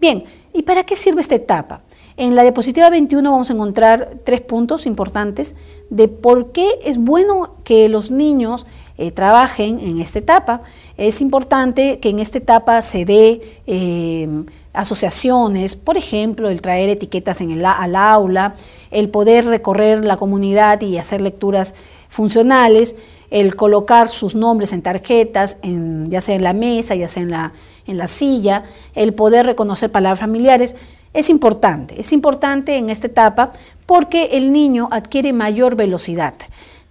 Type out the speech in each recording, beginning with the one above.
Bien, ¿y para qué sirve esta etapa? En la diapositiva 21 vamos a encontrar 3 puntos importantes de por qué es bueno que los niños trabajen en esta etapa. Es importante que en esta etapa se dé asociaciones, por ejemplo, el traer etiquetas al aula, el poder recorrer la comunidad y hacer lecturas funcionales, el colocar sus nombres en tarjetas, ya sea en la mesa, ya sea en la silla, el poder reconocer palabras familiares. Es importante en esta etapa porque el niño adquiere mayor velocidad.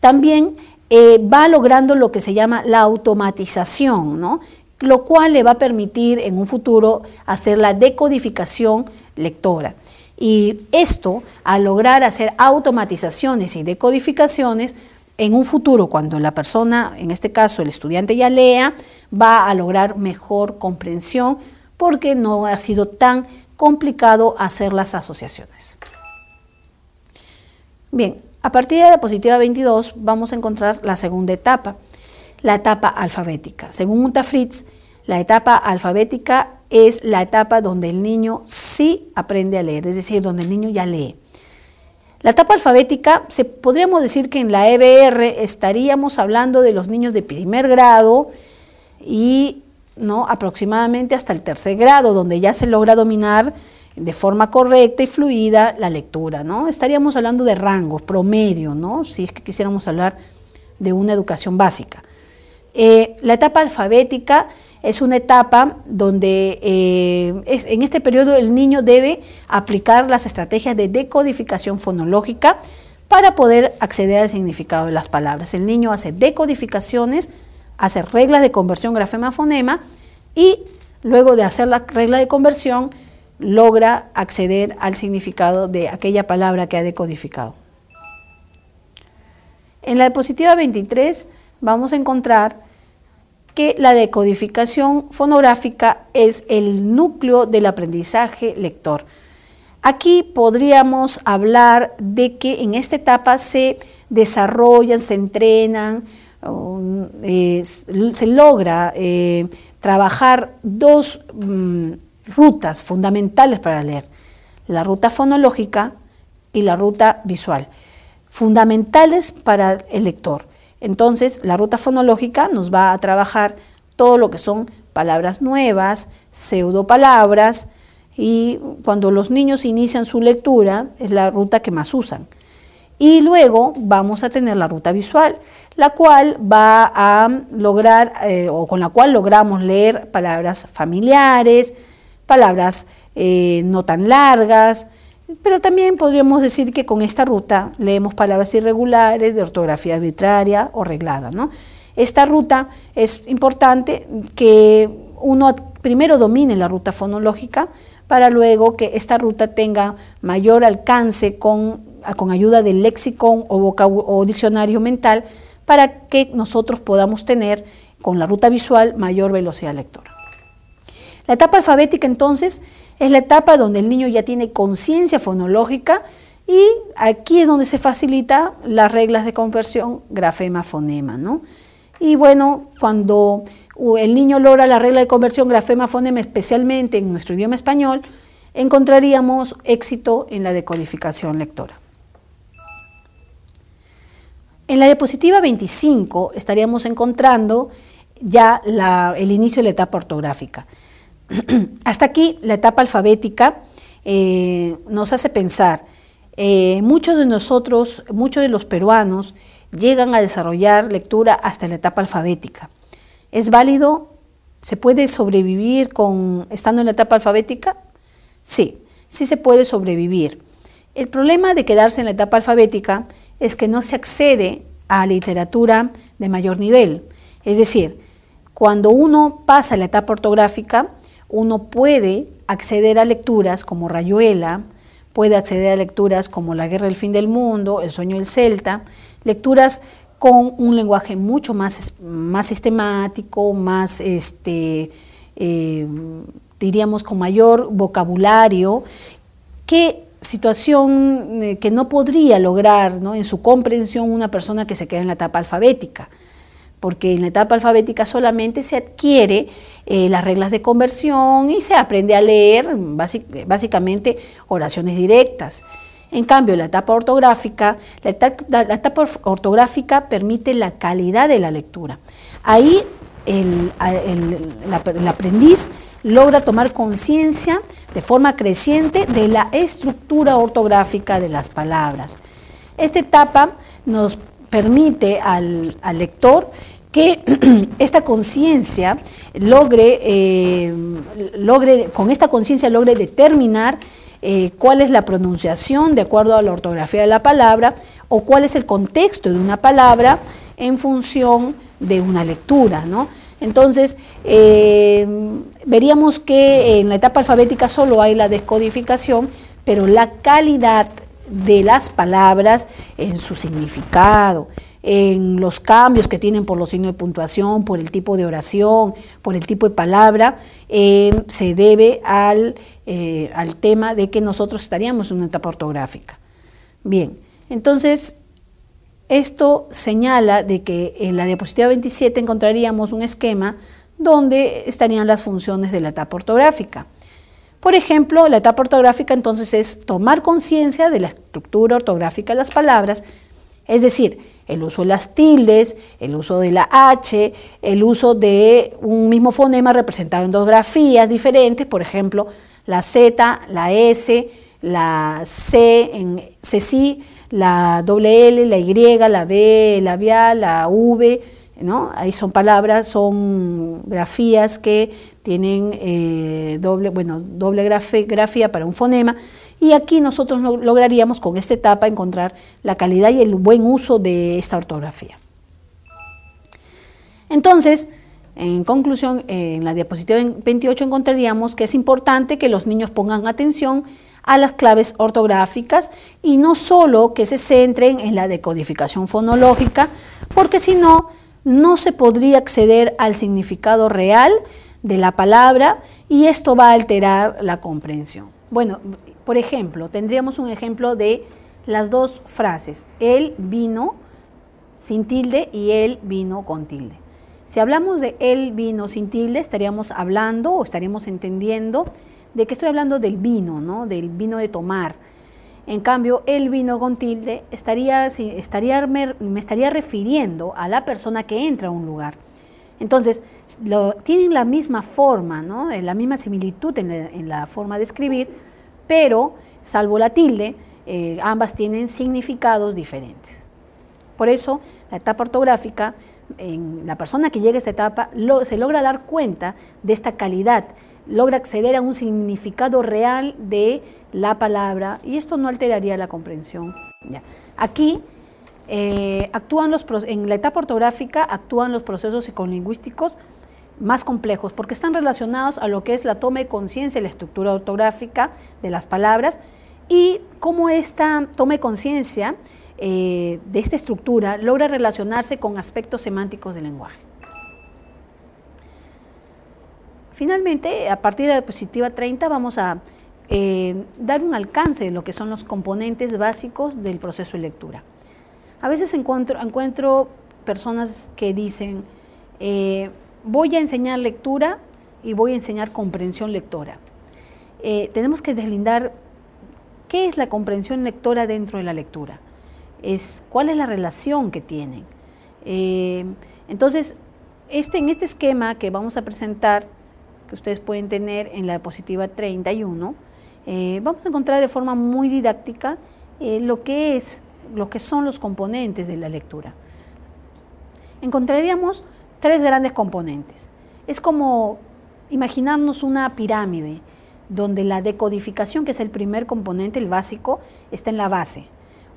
También va logrando lo que se llama la automatización, ¿no? Lo cual le va a permitir en un futuro hacer la decodificación lectora. Y esto, al lograr hacer automatizaciones y decodificaciones, en un futuro, cuando la persona, en este caso el estudiante ya lea, va a lograr mejor comprensión porque no ha sido tan complicado hacer las asociaciones. Bien, a partir de la diapositiva 22 vamos a encontrar la segunda etapa, la etapa alfabética. Según Uta Fritz, la etapa alfabética es la etapa donde el niño sí aprende a leer, es decir, donde el niño ya lee. La etapa alfabética, podríamos decir que en la EBR estaríamos hablando de los niños de primer grado y aproximadamente hasta el tercer grado, donde ya se logra dominar de forma correcta y fluida la lectura, ¿no? Estaríamos hablando de rangos, promedio, ¿no? Si es que quisiéramos hablar de una educación básica. La etapa alfabética es una etapa donde en este periodo el niño debe aplicar las estrategias de decodificación fonológica para poder acceder al significado de las palabras. El niño hace decodificaciones, hace reglas de conversión grafema-fonema y luego de hacer la regla de conversión logra acceder al significado de aquella palabra que ha decodificado. En la diapositiva 23 vamos a encontrar que la decodificación fonográfica es el núcleo del aprendizaje lector. Aquí podríamos hablar de que en esta etapa se desarrollan, se entrenan, se logra trabajar dos rutas fundamentales para leer, la ruta fonológica y la ruta visual, fundamentales para el lector. Entonces, la ruta fonológica nos va a trabajar todo lo que son palabras nuevas, pseudopalabras, y cuando los niños inician su lectura es la ruta que más usan. Y luego vamos a tener la ruta visual, la cual va a lograr, o con la cual logramos leer palabras familiares, palabras no tan largas, pero también podríamos decir que con esta ruta leemos palabras irregulares, de ortografía arbitraria o reglada, ¿no? Esta ruta es importante que uno primero domine la ruta fonológica para luego que esta ruta tenga mayor alcance con ayuda del léxico o diccionario mental para que nosotros podamos tener con la ruta visual mayor velocidad lectora. La etapa alfabética entonces es la etapa donde el niño ya tiene conciencia fonológica y aquí es donde se facilita las reglas de conversión grafema-fonema, ¿no? Y bueno, cuando el niño logra la regla de conversión grafema-fonema, especialmente en nuestro idioma español, encontraríamos éxito en la decodificación lectora. En la diapositiva 25 estaríamos encontrando ya el inicio de la etapa ortográfica. Hasta aquí la etapa alfabética nos hace pensar, muchos de los peruanos llegan a desarrollar lectura hasta la etapa alfabética. ¿Es válido? ¿Se puede sobrevivir estando en la etapa alfabética? Sí, sí se puede sobrevivir. El problema de quedarse en la etapa alfabética es que no se accede a literatura de mayor nivel. Es decir, cuando uno pasa la etapa ortográfica, uno puede acceder a lecturas como Rayuela, puede acceder a lecturas como La guerra del fin del mundo, El sueño del Celta, lecturas con un lenguaje mucho más sistemático, más, diríamos, con mayor vocabulario, situación que no podría lograr, ¿no?, en su comprensión una persona que se queda en la etapa alfabética. porque en la etapa alfabética solamente se adquiere las reglas de conversión y se aprende a leer básicamente oraciones directas. En cambio, la etapa ortográfica permite la calidad de la lectura. Ahí el aprendiz logra tomar conciencia de forma creciente de la estructura ortográfica de las palabras. Esta etapa nos permite al lector que esta conciencia con esta conciencia logre determinar cuál es la pronunciación de acuerdo a la ortografía de la palabra o cuál es el contexto de una palabra en función de una lectura, ¿no? Entonces, veríamos que en la etapa alfabética solo hay la descodificación, pero la calidad de las palabras en su significado, en los cambios que tienen por los signos de puntuación, por el tipo de oración, por el tipo de palabra, se debe al tema de que nosotros estaríamos en una etapa ortográfica. Bien, entonces esto señala de que en la diapositiva 27 encontraríamos un esquema donde estarían las funciones de la etapa ortográfica. Por ejemplo, la etapa ortográfica entonces es tomar conciencia de la estructura ortográfica de las palabras, es decir, el uso de las tildes, el uso de la H, el uso de un mismo fonema representado en dos grafías diferentes, por ejemplo, la Z, la S, la C en CC, la doble L, la Y, la B labial, la V, ¿no? Ahí son palabras, son grafías que tienen doble grafía para un fonema, y aquí nosotros lograríamos con esta etapa encontrar la calidad y el buen uso de esta ortografía. Entonces, en conclusión, en la diapositiva 28 encontraríamos que es importante que los niños pongan atención a las claves ortográficas y no solo que se centren en la decodificación fonológica, porque si no, no se podría acceder al significado real de la palabra y esto va a alterar la comprensión. Bueno, por ejemplo, tendríamos un ejemplo de las dos frases, él vino sin tilde y él vino con tilde. Si hablamos de él vino sin tilde, estaríamos hablando o estaríamos entendiendo de que estoy hablando del vino, ¿no? Del vino de tomar. En cambio, el vino con tilde me estaría refiriendo a la persona que entra a un lugar. Entonces, tienen la misma forma, ¿no? La misma similitud en la forma de escribir, pero, salvo la tilde, ambas tienen significados diferentes. Por eso, la etapa ortográfica, en la persona que llega a esta etapa, se logra dar cuenta de esta calidad, logra acceder a un significado real de la palabra y esto no alteraría la comprensión. Ya. Aquí, en la etapa ortográfica actúan los procesos psicolingüísticos más complejos porque están relacionados a lo que es la toma de conciencia de la estructura ortográfica de las palabras y cómo esta toma de conciencia de esta estructura logra relacionarse con aspectos semánticos del lenguaje. Finalmente, a partir de la diapositiva 30 vamos a dar un alcance de lo que son los componentes básicos del proceso de lectura. A veces encuentro personas que dicen, voy a enseñar lectura y voy a enseñar comprensión lectora. Tenemos que deslindar qué es la comprensión lectora dentro de la lectura, cuál es la relación que tienen. Entonces, en este esquema que vamos a presentar, que ustedes pueden tener en la diapositiva 31, vamos a encontrar de forma muy didáctica lo que son los componentes de la lectura. Encontraríamos tres grandes componentes. Es como imaginarnos una pirámide donde la decodificación, que es el primer componente, el básico, está en la base.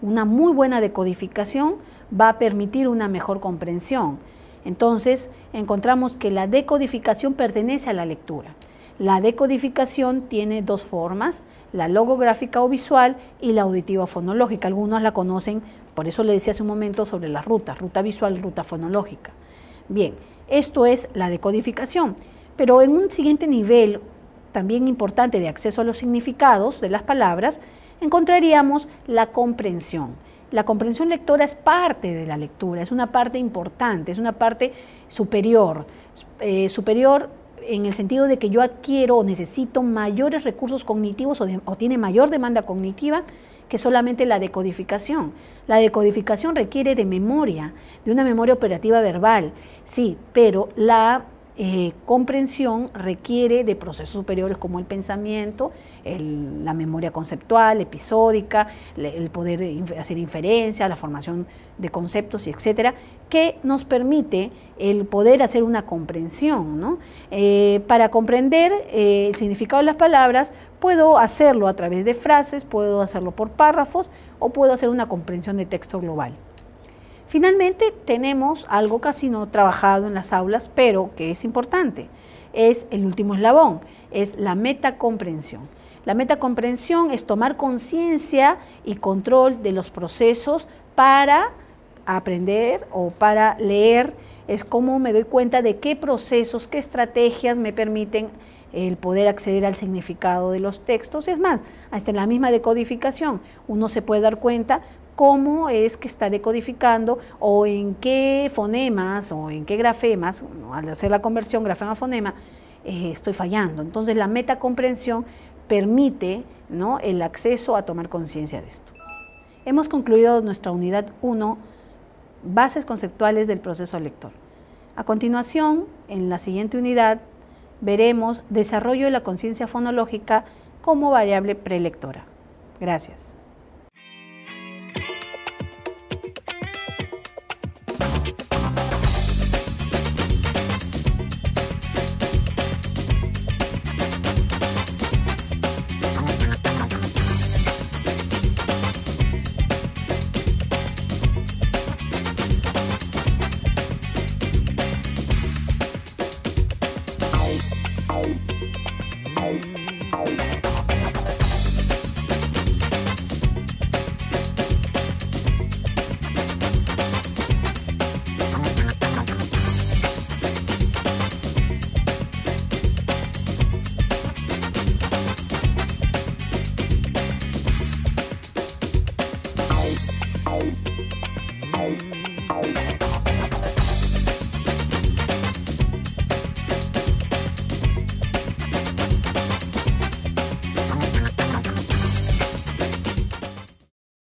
Una muy buena decodificación va a permitir una mejor comprensión. Entonces, encontramos que la decodificación pertenece a la lectura. La decodificación tiene dos formas, la logográfica o visual y la auditiva fonológica. Algunos la conocen, por eso le decía hace un momento sobre las rutas, ruta visual y ruta fonológica. Bien, esto es la decodificación, pero en un siguiente nivel, también importante de acceso a los significados de las palabras, encontraríamos la comprensión. La comprensión lectora es parte de la lectura, es una parte importante, es una parte superior, superior en el sentido de que yo adquiero o necesito mayores recursos cognitivos o tiene mayor demanda cognitiva que solamente la decodificación. La decodificación requiere de memoria, de una memoria operativa verbal, sí, pero la comprensión requiere de procesos superiores como el pensamiento, la memoria conceptual, episódica, el poder hacer inferencia, la formación de conceptos, etcétera, que nos permite el poder hacer una comprensión, ¿no? Para comprender el significado de las palabras, puedo hacerlo a través de frases, puedo hacerlo por párrafos o puedo hacer una comprensión de texto global. Finalmente, tenemos algo casi no trabajado en las aulas, pero que es importante, es el último eslabón, es la metacomprensión. La metacomprensión es tomar conciencia y control de los procesos para aprender o para leer, es cómo me doy cuenta de qué procesos, qué estrategias me permiten el poder acceder al significado de los textos. Es más, hasta en la misma decodificación uno se puede dar cuenta cómo es que está decodificando o en qué fonemas o en qué grafemas, al hacer la conversión grafema-fonema, estoy fallando. Entonces la metacomprensión permite, ¿no?, el acceso a tomar conciencia de esto. Hemos concluido nuestra unidad 1, bases conceptuales del proceso lector. A continuación, en la siguiente unidad, veremos desarrollo de la conciencia fonológica como variable prelectora. Gracias.